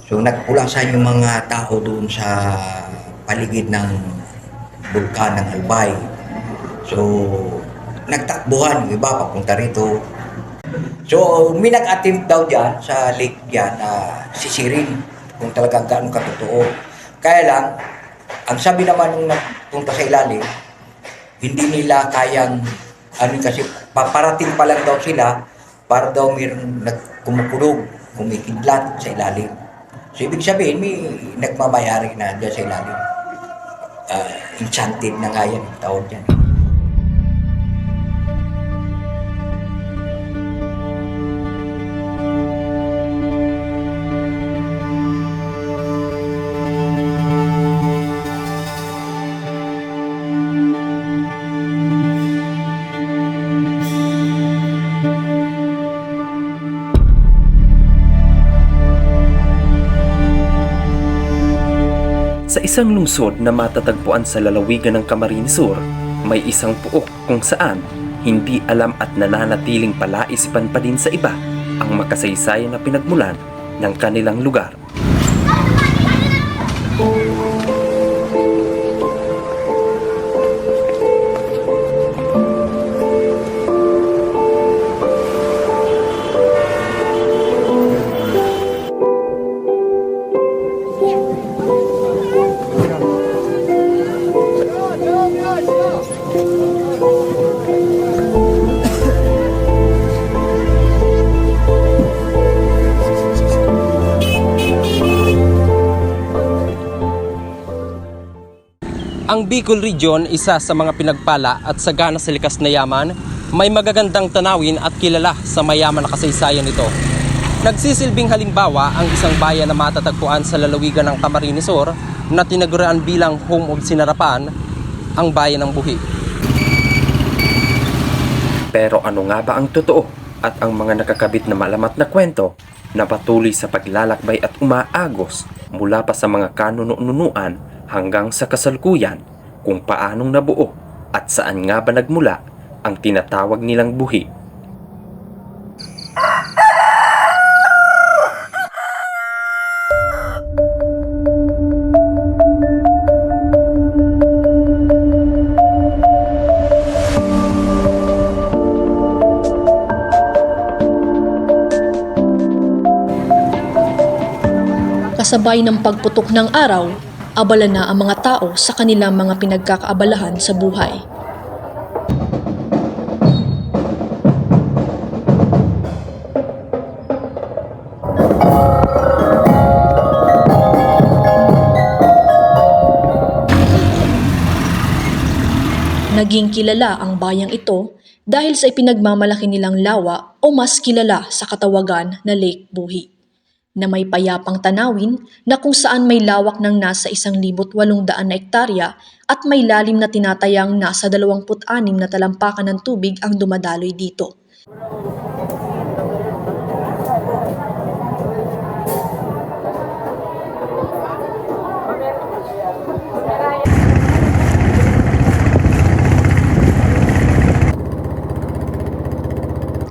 So nagpulasan yung mga tao doon sa paligid ng bulkan ng Albay. So nagtakbuhan yung iba papunta rito. So may nag-attempt daw dyan sa lake dyan na sisirin kung talagang gaano katotoo. Kaya lang, ang sabi naman nung nagpunta sa ilalim, hindi nila kayang, ano kasi, paparating pa lang daw sila para daw mayroong kumukulog, kumikidlat sa ilalim. So, ibig sabihin, may nagmamayari na dyan sa ilalim. Enchanted na nga yan, tawag dyan. Sa isang lungsod na matatagpuan sa lalawigan ng Camarines Sur, may isang puok kung saan hindi alam at nananatiling palaisipan pa din sa iba ang makasaysayan na pinagmulan ng kanilang lugar. Ang Bicol Region, isa sa mga pinagpala at sagana sa likas na yaman, may magagandang tanawin at kilala sa mayaman na kasaysayan nito. Nagsisilbing halimbawa ang isang bayan na matatagpuan sa lalawigan ng Camarines Sur na tinagurian bilang Home of Sinarapan, ang bayan ng Buhi. Pero ano nga ba ang totoo at ang mga nakakabit na malamat na kwento na patuloy sa paglalakbay at umaagos mula pa sa mga kanunuan hanggang sa kasalukuyan kung paanong nabuo at saan nga ba nagmula ang tinatawag nilang buhi. Kasabay ng pagputok ng araw, abala na ang mga tao sa kanilang mga pinagkakaabalahan sa buhay. Naging kilala ang bayang ito dahil sa ipinagmamalaki nilang lawa o mas kilala sa katawagan na Lake Buhi, na may payapang tanawin na kung saan may lawak ng nasa 1,800 na ektarya at may lalim na tinatayang nasa 26 na talampakan ng tubig ang dumadaloy dito.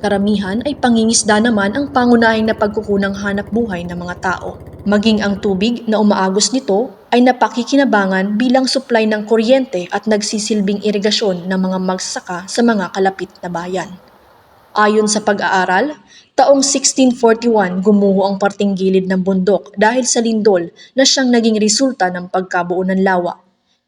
Karamihan ay pangingisda naman ang pangunahing na pagkukunang hanap buhay ng mga tao. Maging ang tubig na umaagos nito ay napakikinabangan bilang supply ng kuryente at nagsisilbing irigasyon ng mga magsasaka sa mga kalapit na bayan. Ayon sa pag-aaral, taong 1641 gumuho ang parting gilid ng bundok dahil sa lindol na siyang naging resulta ng pagkabuo ng lawa.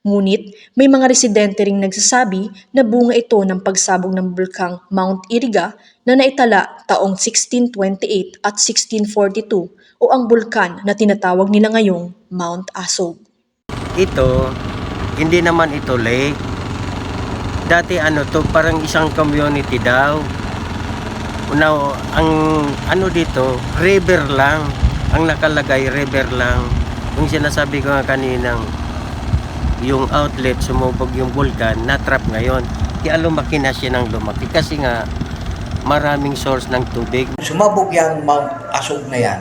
Ngunit may mga residente ring nagsasabi na bunga ito ng pagsabog ng bulkang Mount Iriga na naitala taong 1628 at 1642 o ang bulkan na tinatawag nila ngayong Mount Asog. Ito, hindi naman ito lake. Dati parang isang community daw. Now, ang dito, river lang. Ang nakalagay, river lang. Yung sinasabi ko nga kaninang, yung outlet, sumubog yung vulkan, na-trap ngayon. Kaya lumaki na siya ng lumaki. Kasi nga, maraming source ng tubig. Sumabog yung Mount Asog na yan,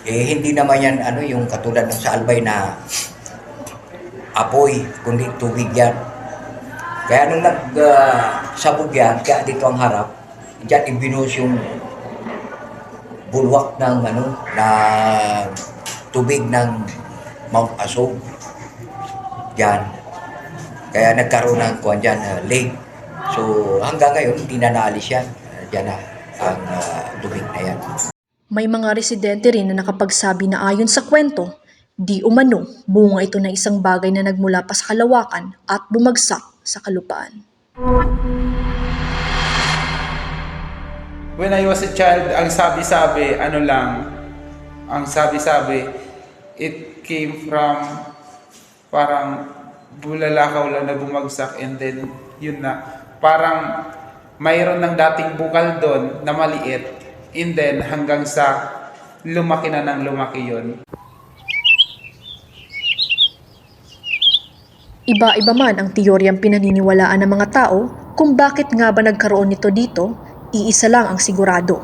hindi naman yan yung katulad ng sa Albay na apoy, kundi tubig yan. Kaya nung nagsabog yan, kaya dito ang harap, dyan ibinuhos yung bulwak ng na tubig ng Mount Asog. Yan. Kaya nagkaroon ng kuwan dyan, lake. So hanggang ngayon, hindi na naalis yan. Diyan na ang tubig na yan. May mga residente rin na nakapagsabi na ayon sa kwento, di umano bunga ito ng isang bagay na nagmula pa sa kalawakan at bumagsak sa kalupaan. When I was a child, ang sabi-sabi, it came from parang bulalakaw lang na bumagsak and then yun na. Parang mayroon ng dating bukal doon na maliit and then hanggang sa lumaki na ng lumaki yun. Iba-iba man ang teoryang pinaniniwalaan ng mga tao kung bakit nga ba nagkaroon nito dito, iisa lang ang sigurado.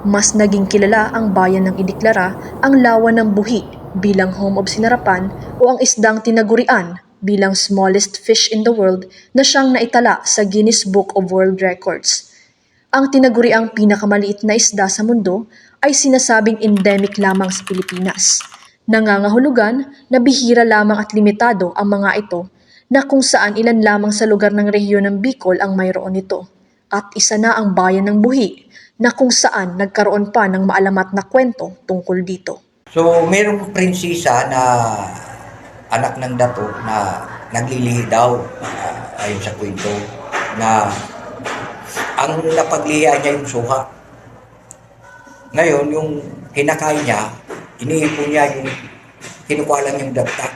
Mas naging kilala ang bayan ng ideklara ang lawa ng buhi bilang home of sinarapan o ang isdang tinagurian bilang smallest fish in the world na siyang naitala sa Guinness Book of World Records. Ang tinaguriang pinakamaliit na isda sa mundo ay sinasabing endemic lamang sa Pilipinas. Nangangahulugan na bihira lamang at limitado ang mga ito na kung saan ilan lamang sa lugar ng rehiyon ng Bicol ang mayroon nito. At isa na ang bayan ng Buhi na kung saan nagkaroon pa ng maalamat na kwento tungkol dito. So mayroong prinsesa na anak ng dato na naglilihi daw ayon sa kwento na ang napaglihian niya yung suha. Ngayon, yung hinakain niya, iniipon niya yung kinukuha lang yung dagta.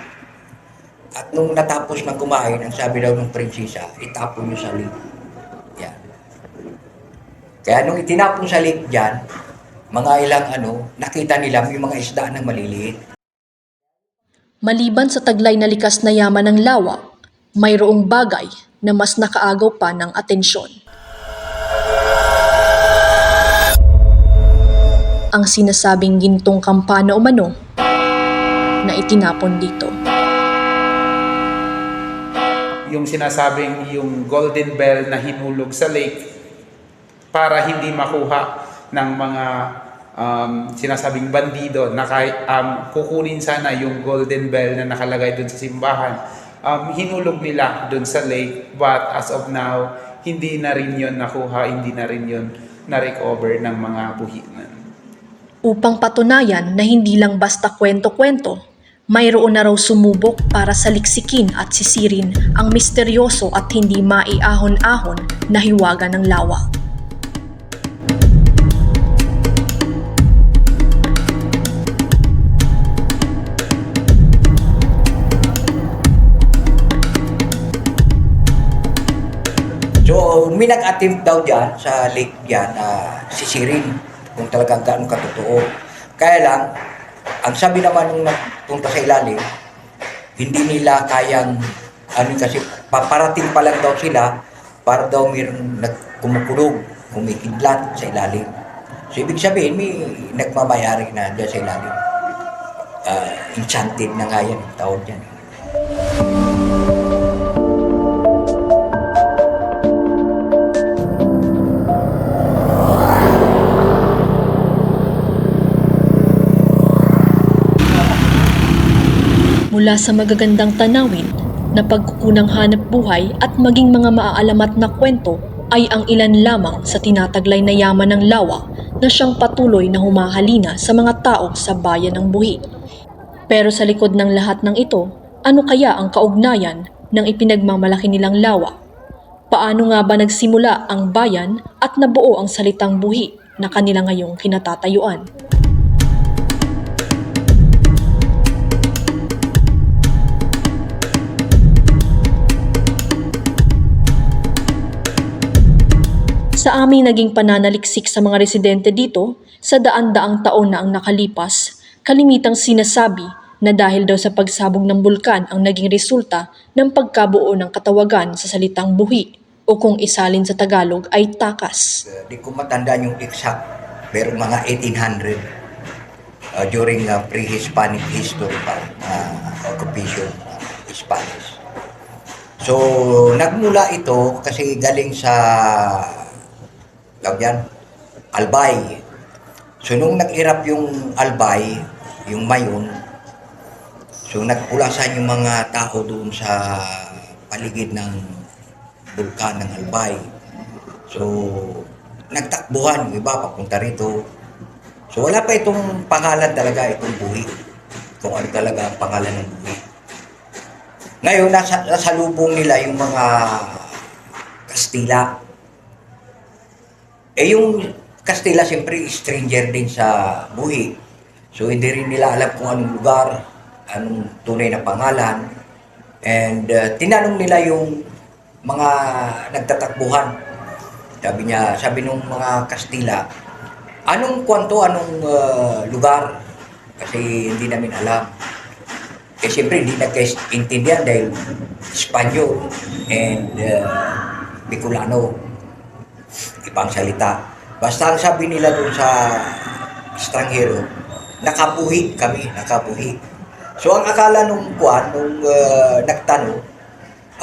At nung natapos na kumain, ang sabi daw ng prinsesa, itapon niyo sa lake. Yan. Kaya nung itinapon sa lake dyan, mga ilang nakita nila yung mga isda na maliliit. Maliban sa taglay na likas na yaman ng lawa, mayroong bagay na mas nakaagaw pa ng atensyon. Ang sinasabing gintong kampana umano na itinapon dito. Yung sinasabing yung golden bell na hinulog sa lake para hindi makuha ng mga sinasabing bandido na kukunin sana yung golden bell na nakalagay dun sa simbahan. Hinulog nila dun sa lake, but as of now, hindi na rin yun nakuha, hindi na rin yun na-recover ng mga buhinan. Upang patunayan na hindi lang basta kwento-kwento, mayroon na raw sumubok para saliksikin at sisirin ang misteryoso at hindi maiahon-ahon na hiwaga ng lawa. So, may nag-attempt daw dyan sa lake dyan na sisirin kung talagang gaano katotoo. Kaya lang, ang sabi naman nung nagpunta sa ilalim, hindi nila kayang, kasi paparating pa lang daw sila para daw mayroong kumukulog, kumikidlat sa ilalim. So, ibig sabihin, may nagmamayari na dyan sa ilalim. Enchanted na nga yan, tawag dyan. Mula sa magagandang tanawin na pagkukunang hanap buhay at maging mga maaalamat na kwento ay ang ilan lamang sa tinataglay na yaman ng lawa na siyang patuloy na humahalina sa mga tao sa bayan ng Buhi. Pero sa likod ng lahat ng ito, ano kaya ang kaugnayan ng ipinagmamalaki nilang lawa? Paano nga ba nagsimula ang bayan at nabuo ang salitang Buhi na kanila ngayong kinatatayuan? Sa aming naging pananaliksik sa mga residente dito, sa daan-daang taon na ang nakalipas, kalimitang sinasabi na dahil daw sa pagsabog ng bulkan ang naging resulta ng pagkabuo ng katawagan sa salitang buhi o kung isalin sa Tagalog ay takas. Di ko matandaan yung exact, pero mga 1800 during pre-Hispanic history pa, occupation Spanish. So, nagmula ito kasi galing sa Albay. So nung nag-irap yung Albay, yung Mayon, so nagpulasan yung mga tao doon sa paligid ng bulkan ng Albay. So nagtakbuhan yung iba papunta rito. So wala pa itong pangalan talaga, itong buhi. Kung ano talaga ang pangalan ng buhi. Ngayon, nasa lubong nila yung mga Kastila. Yung Kastila, siyempre, stranger din sa buhi. So, hindi rin nila alam kung anong lugar, anong tunay na pangalan. And tinanong nila yung mga nagtatakbuhan. Sabi nung mga Kastila, anong kwanto, anong lugar? Kasi hindi namin alam. Siyempre, hindi nagkaintindihan dahil Espanyol and Bicolano, ibang salita. Basta ang sabi nila doon sa estranghero, nakabuhi kami, nakabuhi. So ang akala nung nagtanong,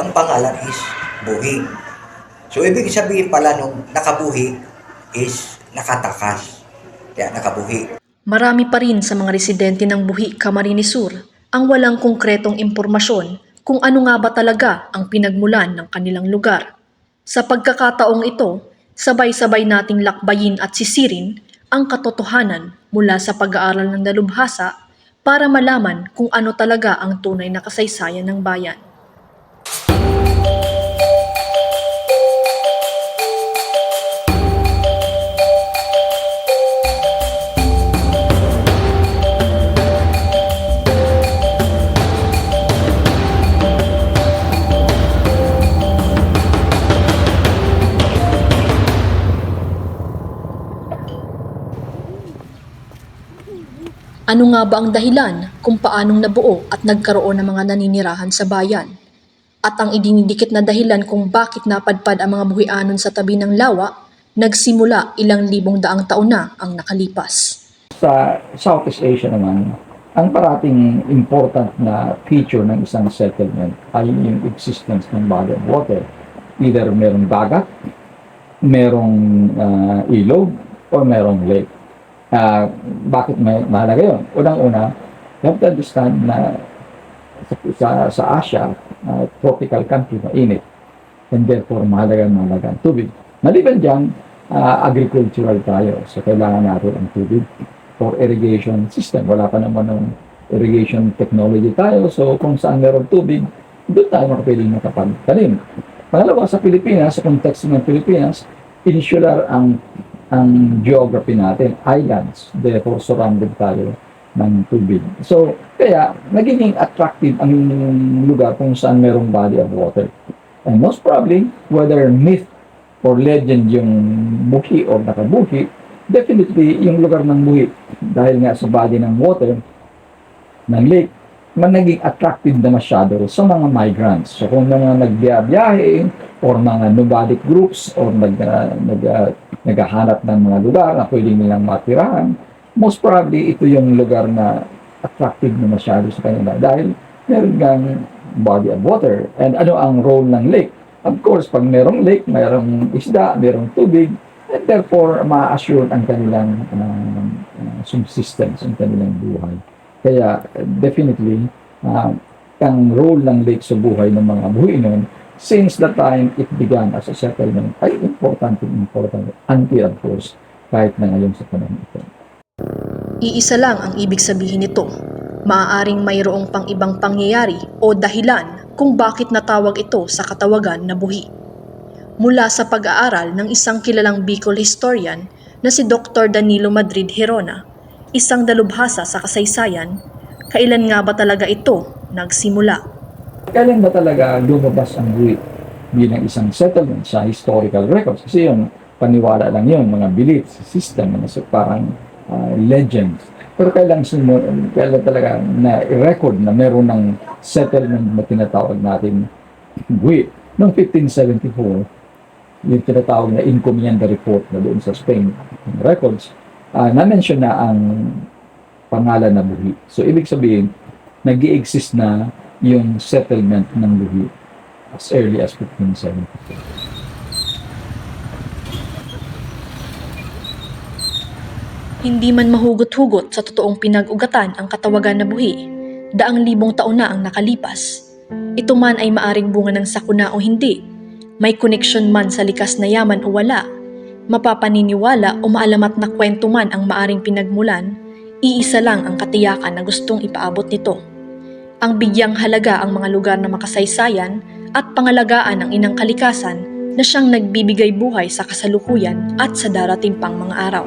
ang pangalan is buhi. So ibig sabihin pala nung nakabuhi is nakatakas, kaya nakabuhi. Marami pa rin sa mga residente ng Buhi, Camarines Sur ang walang konkretong impormasyon kung ano nga ba talaga ang pinagmulan ng kanilang lugar. Sa pagkakataong ito, sabay-sabay nating lakbayin at sisirin ang katotohanan mula sa pag-aaral ng dalubhasa para malaman kung ano talaga ang tunay na kasaysayan ng bayan. Ano nga ba ang dahilan kung paanong nabuo at nagkaroon ng mga naninirahan sa bayan? At ang idinidikit na dahilan kung bakit napadpad ang mga buhianon sa tabi ng lawa, nagsimula ilang libong daang taon na ang nakalipas. Sa Southeast Asia naman, ang parating important na feature ng isang settlement ay yung existence ng body of water. Either merong dagat, merong ilog, o merong lake. Bakit mahalaga yun? Unang-una, you have to understand na sa Asia, tropical country, mainit. And therefore, mahalaga ang tubig. Maliban dyan, agricultural tayo. So, kailangan natin ang tubig for irrigation system. Wala pa naman ng irrigation technology tayo. So, kung saan meron tubig, doon tayo makapiling makapagtanim. Pangalawa, sa Pilipinas, sa context ng Pilipinas, insular ang geography natin, islands, therefore surrounded tayo ng tubig. So, kaya nagiging attractive ang lugar kung saan merong body of water. And most probably, whether myth or legend yung buhi or nakabuhi, definitely yung lugar ng buhi, dahil nga sa body ng water, ng lake, naging attractive na masyado sa mga migrants. So kung mga nagbiyahe or mga nomadic groups or naghahanap ng mga lugar na pwedeng nilang matirahan, most probably ito yung lugar na attractive na masyado sa kanila dahil meron gang body of water. And ano ang role ng lake? Of course, pag merong lake, merong isda, merong tubig, and therefore ma-assure ang kanilang subsistence, ang kanilang buhay. Kaya definitely, ang role ng lake sa buhay ng mga buhinon, since the time it began as a settlement, ay important until of course, kahit na ngayon sa panahon ito. Iisa lang ang ibig sabihin nito. Maaaring mayroong pang ibang pangyayari o dahilan kung bakit natawag ito sa katawagan na buhi. Mula sa pag-aaral ng isang kilalang Bicol historian na si Dr. Danilo Madrid Herona, isang dalubhasa sa kasaysayan, kailan nga ba talaga ito nagsimula? Kailan ba talaga lumabas ang buhi bilang isang settlement sa historical records? Kasi yung paniwala lang yun, mga beliefs, system, parang legend. Pero kailan talaga na-record na meron ng settlement na tinatawag natin buhi? Noong 1574, yung tinatawag na Encomienda Report na doon sa Spain records, na-mention na ang pangalan na buhi. So, ibig sabihin, nag-i-exist na yung settlement ng buhi as early as 1574. Hindi man mahugot-hugot sa totoong pinag-ugatan ang katawagan na buhi, daang libong taon na ang nakalipas. Ito man ay maaring bunga ng sakuna o hindi, may koneksyon man sa likas na yaman o wala, mapapaniniwala o maalamat na kwento man ang maaring pinagmulan, iisa lang ang katiyakan na gustong ipaabot nito. Ang bigyang halaga ang mga lugar na makasaysayan at pangalagaan ang inang kalikasan na siyang nagbibigay buhay sa kasalukuyan at sa darating pang mga araw.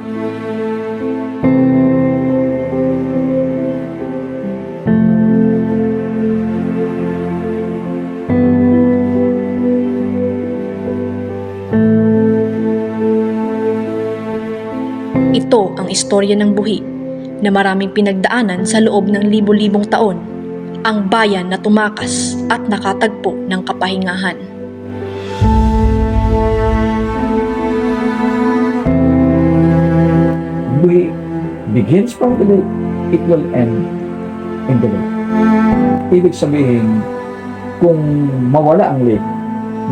Ito ang istorya ng buhi na maraming pinagdaanan sa loob ng libo-libong taon, ang bayan na tumakas at nakatagpo ng kapahingahan. Buhi begins from the lake, it will end in the lake. Ibig sabihin, kung mawala ang lake,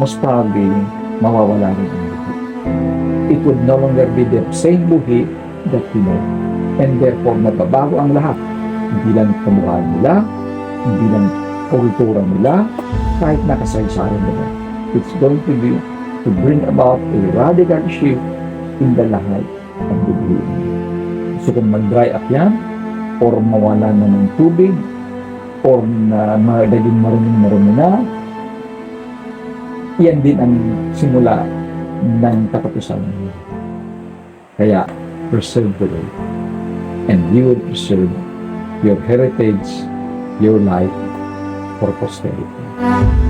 most probably, mawawala rin ang buhi. It would no longer be the same buhi that we know. And therefore, magbabago ang lahat. Hindi lang kamukhaan nila, hindi lang kultura nila, kahit nakasaysayan nila. It's going to be to bring about a radical shift in the life of the buhi. So kung mag-dry up yan, or mawala na ng tubig, or na naging marunong-marunong na, yan din ang simula ng katapusan. Kaya, preserve the lake. And you will preserve your heritage, your life for posterity.